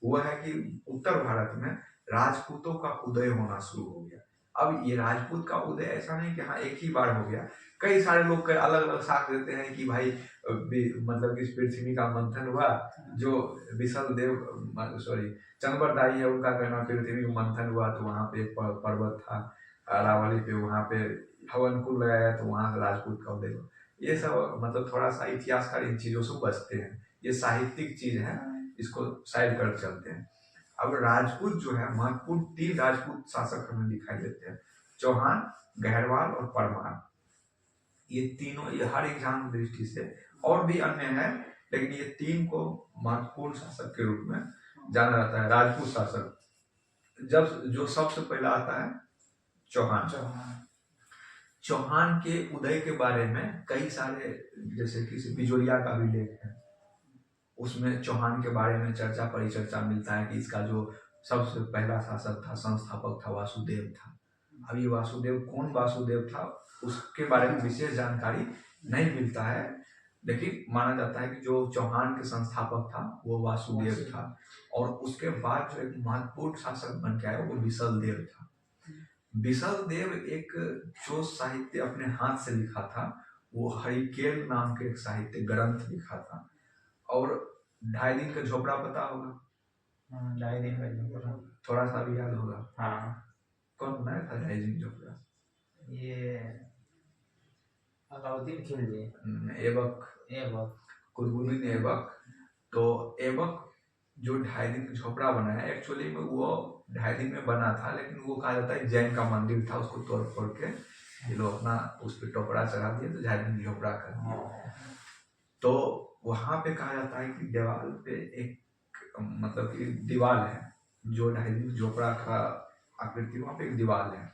हुआ है कि उत्तर भारत में राजपूतों का उदय होना शुरू हो गया। अब ये राजपूत का उदय ऐसा नहीं कि हाँ एक ही बार हो गया, कई सारे लोग अलग अलग साक्ष्य देते हैं कि भाई मतलब इस पृथ्वी का मंथन हुआ, जो विशल देव सॉरी चंद्रदाई है उनका कहना पृथ्वी का मंथन हुआ तो वहां पे एक पर्वत था अरावली पे, वहां पे हवन कुंड लगाया तो वहां से राजपूत का उदय हुआ। ये सब मतलब थोड़ा सा इतिहासकार इन चीजों से बचते हैं, ये साहित्यिक चीज है, इसको साइड कर चलते हैं। अब राजपूत जो है महत्वपूर्ण 3 राजपूत शासक हमें दिखाई देते हैं, चौहान, गहरवाल और परमार। ये तीनों ये हर एग्जाम दृष्टि से और भी अन्य है, लेकिन ये 3 को महत्वपूर्ण शासक के रूप में जाना जाता है। राजपूत शासक जब जो सबसे पहला आता है चौहान। चौहान के उदय के बारे में कई सारे, जैसे किसी बिजोरिया का भी लेख है, उसमें चौहान के बारे में चर्चा परिचर्चा मिलता है कि इसका जो सबसे पहला शासक था, संस्थापक था, वासुदेव था। अब ये वासुदेव कौन वासुदेव था उसके बारे में विशेष जानकारी नहीं मिलता है, लेकिन माना जाता है कि जो चौहान के संस्थापक था वो वासुदेव था। और उसके बाद जो एक महत्वपूर्ण शासक बन के आया वो विशल देव था। विशल देव एक जो साहित्य अपने हाथ से लिखा था वो हरिकेल नाम के एक साहित्य ग्रंथ लिखा था। और 2.5 दिन का झोपड़ा पता होगा? 2.5 दिन का झोपड़ा थोड़ा सा भी याद होगा? हाँ। कौन बनाया था 2.5 दिन झोपड़ा? ये अलाउद्दीन खिलजी। ऐबक कुतुबुद्दीन ऐबक। तो ऐबक जो 2.5 दिन का झोपड़ा बनाया, एक्चुअली में वो 2.5 दिन में बना था, लेकिन वो कहा जाता है जैन का मंदिर था, उसको तोड़ फोड़ के ये लोग अपना उस पर टोकरा चढ़ा दिए तो 2.5 दिन झोपड़ा कर दिया। तो वहां पे कहा जाता है कि दीवार पे एक मतलब कि दीवार है जो 2.5 दिन झोपड़ा का आकृति, वहां पे एक दीवार है।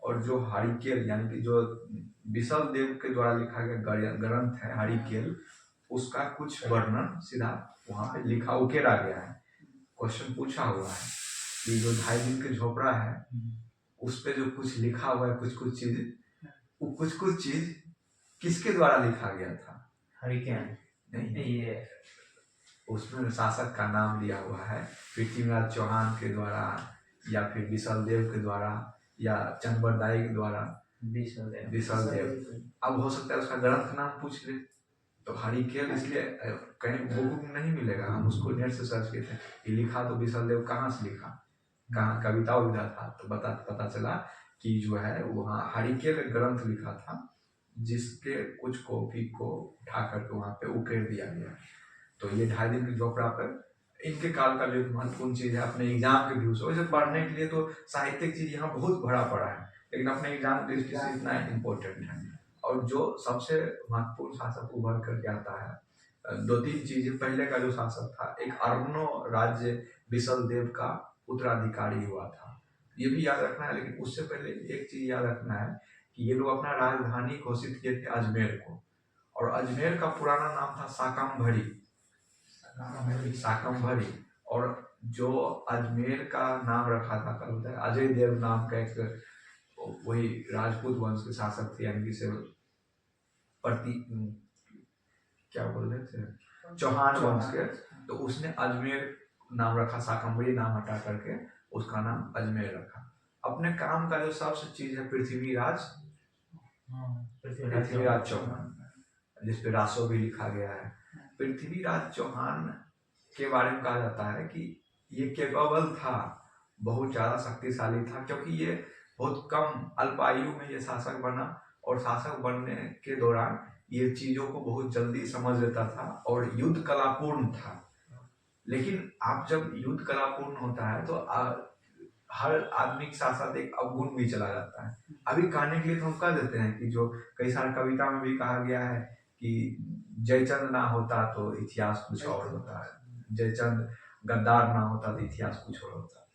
और जो हरिकेल यानी कि जो विशल देव के द्वारा लिखा गया ग्रंथ है हरिकेल, उसका कुछ वर्णन सीधा वहां पे लिखा उकेरा गया है। क्वेश्चन पूछा हुआ है कि जो 2.5 दिन के झोपड़ा है उस पे जो कुछ लिखा हुआ है, कुछ चीज, वो कुछ चीज किसके द्वारा लिखा गया था? हरिकेन नहीं, ये उसमें शासक का नाम दिया हुआ है, पृथ्वीराज चौहान के द्वारा या फिर विशल देव के द्वारा या चंद्रदाई के द्वारा। विशल देव। अब हो सकता है उसका ग्रंथ नाम पूछ ले, तो हरिकेल इसलिए कहीं बुक में नहीं मिलेगा, हम उसको नेट से सर्च किए थे कि लिखा तो विशल देव कहाँ से लिखा, कहाँ कविता उविधा था, तो पता चला कि जो है वहाँ हरिकेल ग्रंथ लिखा था, जिसके कुछ कॉपी को उठा करके वहाँ पे उकेर दिया गया। तो ये 2.5 दिन की झोपड़ा पर इनके काल का जो महत्वपूर्ण चीज है अपने एग्जाम के व्यू से, वैसे पढ़ने के लिए तो साहित्यिक चीज यहाँ बहुत भरा पड़ा है, लेकिन अपने एग्जाम की दृष्टि से इतना इम्पोर्टेंट है। और जो सबसे महत्वपूर्ण शासक उभर करके आता है, 2-3 चीजें। पहले का जो शासक था, एक अर्नो राज्य विशल देव का उत्तराधिकारी हुआ था, ये भी याद रखना है। लेकिन उससे पहले एक चीज याद रखना है कि ये लोग अपना राजधानी घोषित किए थे अजमेर को, और अजमेर का पुराना नाम था साकम्भरी। और जो अजमेर का नाम रखा था कल अजय देव नाम का एक वही राजपूत वंश के शासक थे, यानी कि प्रति क्या बोल रहे थे, चौहान वंश के। तो उसने अजमेर नाम रखा, साकम्बरी नाम हटा करके उसका नाम अजमेर रखा। अपने काम का जो सबसे चीज है पृथ्वीराज चौहान, जिसपे रासो भी लिखा गया है। पृथ्वीराज चौहान के बारे में कहा जाता है कि ये केपेबल था, बहुत ज्यादा शक्तिशाली था, क्योंकि ये बहुत कम अल्पायु में ये शासक बना, और शासक बनने के दौरान ये चीजों को बहुत जल्दी समझ लेता था और युद्ध कलापूर्ण था। लेकिन आप जब युद्ध कलापूर्ण होता है तो हर आदमी के साथ साथ एक अवगुण भी चला जाता है। अभी कहने के लिए तो हम कह देते हैं कि जो कई सारे कविता में भी कहा गया है कि जयचंद ना होता तो इतिहास कुछ और होता है, जयचंद गद्दार ना होता तो इतिहास कुछ और होता।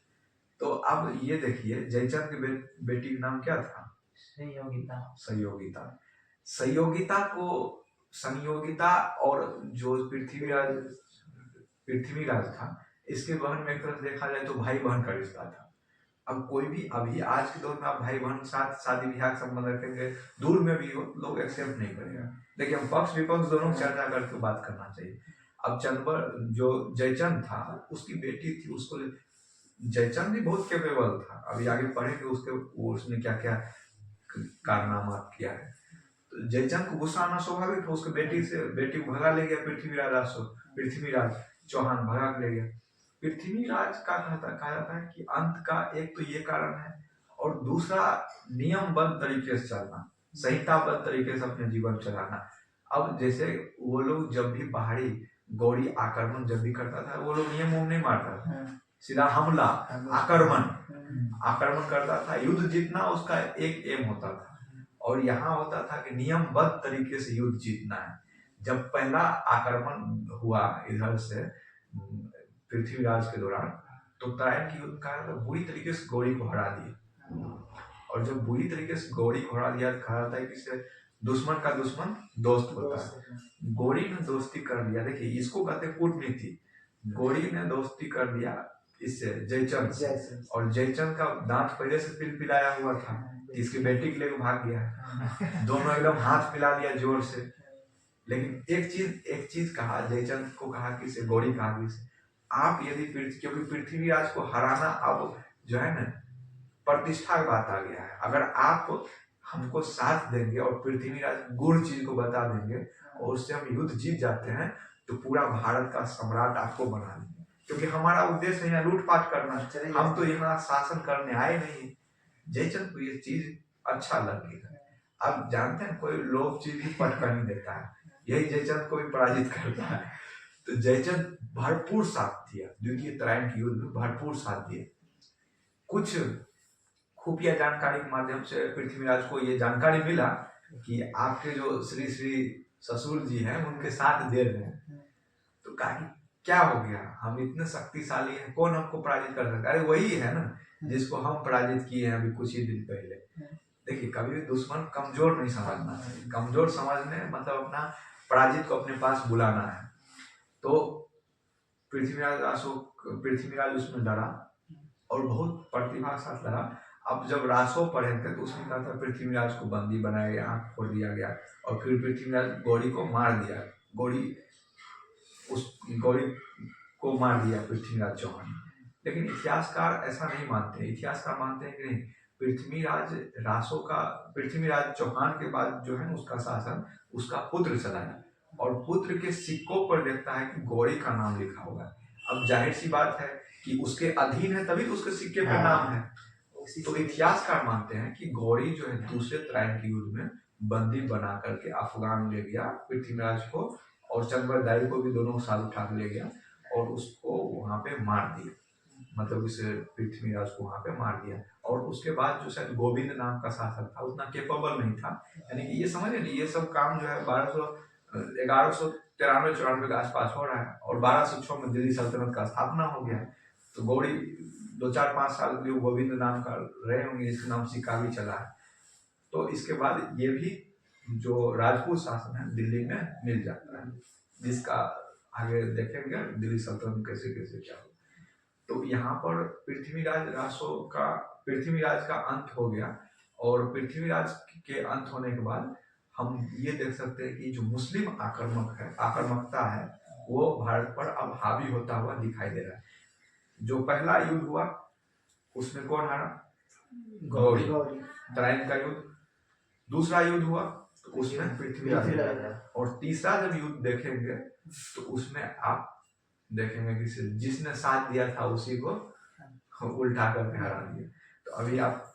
तो अब ये देखिए, जयचंद के बेटी का नाम क्या था? संयोगिता। संयोगिता को संयोगिता और जो पृथ्वीराज था, इसके बहन में एक तरह से देखा जाए तो भाई बहन का रिश्ता था। अब कोई भी अभी आज के दौर में आप भाई बहन के साथ शादी ब्याह संबंध रखेंगे, दूर में भी हो लोग एक्सेप्ट नहीं करेगा। देखिए हम पक्ष विपक्ष दोनों चर्चा करके बात करना चाहिए। अब चंद्र जो जयचंद था उसकी बेटी थी, उसको जयचंद भी बहुत कैपेबल था, अभी आगे पढ़ेंगे उसने क्या क्या कारनामा किया है। तो जयचंद को गुस्सा आना स्वाभाविक था, उसके बेटी को भगा ले गया पृथ्वीराज चौहान भगा के ले गया। पृथ्वीराज का कहा जाता है कि अंत का एक तो ये कारण है, और दूसरा नियमबद्ध तरीके से चलना, संहिताबद्ध तरीके से अपने जीवन चलाना। अब जैसे वो लोग जब भी बाहरी गौरी आक्रमण जब भी करता था, वो लोग नियम नहीं मारता था, सीधा हमला आक्रमण करता था। युद्ध जीतना उसका एक एम होता था, और यहाँ होता था कि नियमबद्ध तरीके से युद्ध जीतना है। जब पहला आक्रमण हुआ इधर से पृथ्वीराज के दौरान, तो तराइन की युद्ध कहा था बुरी तरीके से गौरी को हरा दिया, और जब बुरी तरीके से गौरी को हरा दिया कहा जाता है कि दुश्मन का दुश्मन दोस्त होता है। गौरी ने दोस्ती कर लिया, देखिए इसको कहते कूटनीति। गौरी ने दोस्ती कर दिया इससे जयचंद, और जयचंद का दांत पहले से पिलपिलाया हुआ था, इसकी बेटी के लेकर भाग गया। दोनों एकदम हाथ मिला लिया जोर से। लेकिन एक चीज कहा, जयचंद को कहा कि इसे गौरी कहा कि आप यदि क्योंकि पृथ्वीराज को हराना अब जो है ना प्रतिष्ठा की बात आ गया है, अगर आप हमको साथ देंगे और पृथ्वीराज गुड़ चीज को बता देंगे और उससे हम युद्ध जीत जाते हैं, तो पूरा भारत का सम्राट आपको बना देंगे, क्योंकि हमारा उद्देश्य है यहाँ लूटपाट करना, हम तो यहाँ शासन करने आए नहीं। जयचंद को ये चीज अच्छा लग गया। अब जानते हैं कोई लोभ चीज ही पट कर नहीं देता है, यही जयचंद को भी पराजित करता है। तो जयचंद भरपूर साथ दिया, द्वितीय तराइन की युद्ध में भरपूर साथ दिए। कुछ खुफिया जानकारी के माध्यम से पृथ्वीराज को ये जानकारी मिला कि आपके जो श्री ससुर जी हैं उनके साथ दे रहे हैं। तो कहा कि क्या हो गया, हम इतने शक्तिशाली हैं, कौन हमको पराजित कर सकता है? अरे वही है ना जिसको हम पराजित किए हैं अभी कुछ ही दिन पहले। देखिए कभी भी दुश्मन कमजोर नहीं समझना, कमजोर समझने मतलब अपना पराजित को अपने पास बुलाना है। तो पृथ्वीराज उसमें डरा और बहुत प्रतिभा के साथ लड़ा। अब जब रासो पढ़ेंगे तो उसमें कहा था पृथ्वीराज को बंदी बनाया गया, आंख फोड़ दिया गया, और फिर पृथ्वीराज गौरी को मार दिया। गौरी को मार दिया पृथ्वीराज चौहान। लेकिन इतिहासकार ऐसा नहीं मानते, इतिहासकार मानते हैं कि नहीं, पृथ्वीराज चौहान के बाद जो है उसका शासन उसका पुत्र चलाया, और पुत्र के सिक्कों पर देखता है कि गौरी का नाम लिखा हुआ है। अब जाहिर सी बात है कि उसके अधीन है तभी तो उसके सिक्के पर नाम है। तो इतिहासकार मानते हैं कि गौरी जो है दूसरे तराइन की युद्ध में बंदी बना करके अफगान ले गया पृथ्वीराज को, और चंद्रदाई को भी दोनों साथ उठा ले गया और उसको वहां पे मार दिया, मतलब इस पृथ्वीराज को वहां पे मार दिया। और उसके बाद जो शायद गोविंद नाम का शासक था उतना केपेबल नहीं था, यानी कि ये समझे नहीं, ये सब काम जो है 1193-94 के आसपास हो रहा है, और 1206 में दिल्ली सल्तनत का स्थापना हो गया। तो गौरी 2-4-5 साल के लिए गोविंद नाम का रहे होंगे, इसका नाम सिक्का भी चला है। तो इसके बाद ये भी जो राजपूत शासन है दिल्ली में मिल जाता है, जिसका आगे देखेंगे दिल्ली सल्तनत कैसे कैसे क्या हो। तो यहाँ पर पृथ्वीराज का अंत हो गया, और पृथ्वीराज के अंत होने के बाद हम ये देख सकते हैं कि जो मुस्लिम आक्रमकता है वो भारत पर अब हावी होता हुआ दिखाई दे रहा है। जो पहला युद्ध हुआ उसमें कौन हारा? गौरी, तराइन का युद्ध। दूसरा युद्ध हुआ तो उसमें पृथ्वीराज, और तीसरा जब युद्ध देखेंगे तो उसमें आप देखेंगे कि जिसने साथ दिया था उसी को उल्टा करके हरा दिया। तो अभी आप